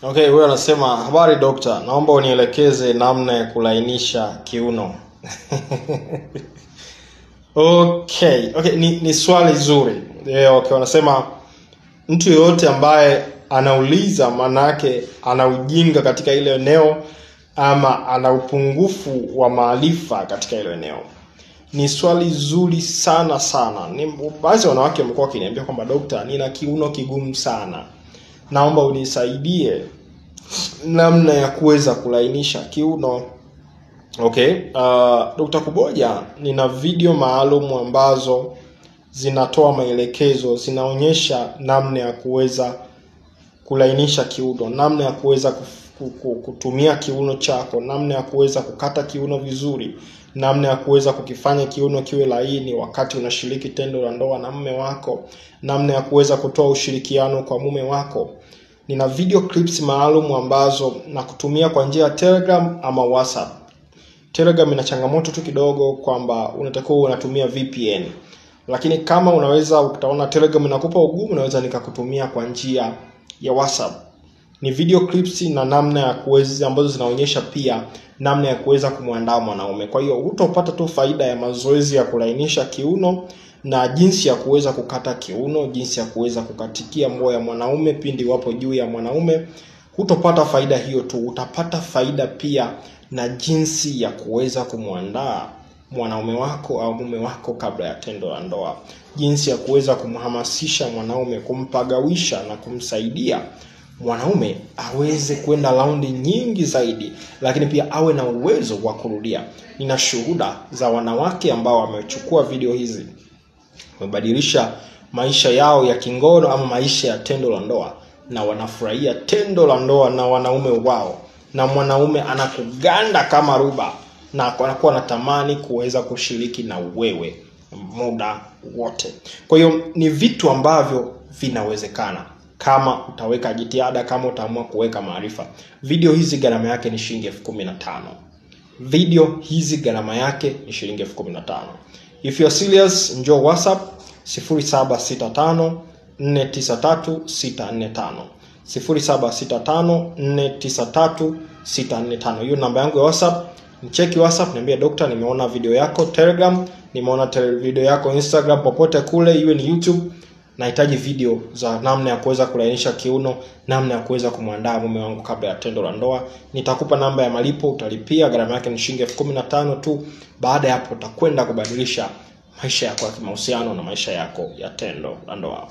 Okay, wewe anasema habari dokta, naomba unielekeze namna ya kulainisha kiuno. Okay, ni swali zuri. Okay, wanasema mtu yote ambaye anauliza manake ana ujinga katika ile eneo ama ana upungufu wa maarifa katika ile eneo. Ni swali zuri sana. Baadhi wanawake wamekuwa wakiniambia kwamba dokta, nina kiuno kigumu sana, naomba unisaidie namna ya kuweza kulainisha kiuno. Okay, Dr. Kuboja nina video maalum ambazo zinatoa maelekezo, zinaonyesha namna ya kuweza kulainisha kiuno, namna ya kuweza kutumia kiuno chako, namna ya kuweza kukata kiuno vizuri, namna ya kuweza kukifanya kiuno kiwe laini wakati unashiriki tendo la ndoa na mume wako, namna ya kuweza kutoa ushirikiano kwa mume wako. Nina video clips maalum ambazo na kutumia kwa njia ya Telegram ama WhatsApp. Telegram ina changamoto tu kidogo kwamba unatakiwa unatumia VPN. Lakini kama unaweza utaona Telegram inakupa ugumu, unaweza nikakutumia kwa njia ya WhatsApp. Ni video clips na namna ya kuweza ambazo zinaonyesha pia namna ya kuweza kumwandaa mwanaume. Kwa hiyo utapata tu faida ya mazoezi ya kulainisha kiuno na jinsi ya kuweza kukata kiuno, jinsi ya kuweza kukatikia nguo ya mwanaume pindi wapo juu ya mwanaume. Hutopata faida hiyo tu, utapata faida pia na jinsi ya kuweza kumwandaa mwanaume wako au mume wako kabla ya tendo la ndoa. Jinsi ya kuweza kumhamasisha mwanaume, kumpagawisha na kumsaidia mwanaume aweze kwenda raundi nyingi zaidi, lakini pia awe na uwezo wa kurudia. Nina shuhuda za wanawake ambao wamechukua video hizi, wamebadilisha maisha yao ya kingono ama maisha ya tendo la ndoa, na wanafurahia tendo la ndoa na wanaume wao, na mwanaume anakuganda kama ruba na anakuwa anatamani kuweza kushiriki na wewe muda wote. Kwa hiyo ni vitu ambavyo vinawezekana kama utaweka jitihada, kama utaamua kuweka maarifa. Video hizi gharama yake ni shilingi 15,000. Video hizi gharama yake ni shilingi 15,000. If you are serious, njoo WhatsApp 0765 493 645. 0765 493 645. Hiyo namba yangu ya WhatsApp. Nicheki WhatsApp, niambie dokta, nimeona video yako Telegram, nimeona video yako Instagram, popote kule, iwe ni YouTube. Nahitaji video za namna ya kuweza kulainisha kiuno, namna ya kuweza kumwandaa mume wangu kabla ya tendo la ndoa. Nitakupa namba ya malipo, utalipia, gharama yake ni shilingi 15,000 tu. Baada ya hapo utakwenda kubadilisha maisha yako ya kimahusiano na maisha yako ya tendo la ndoa.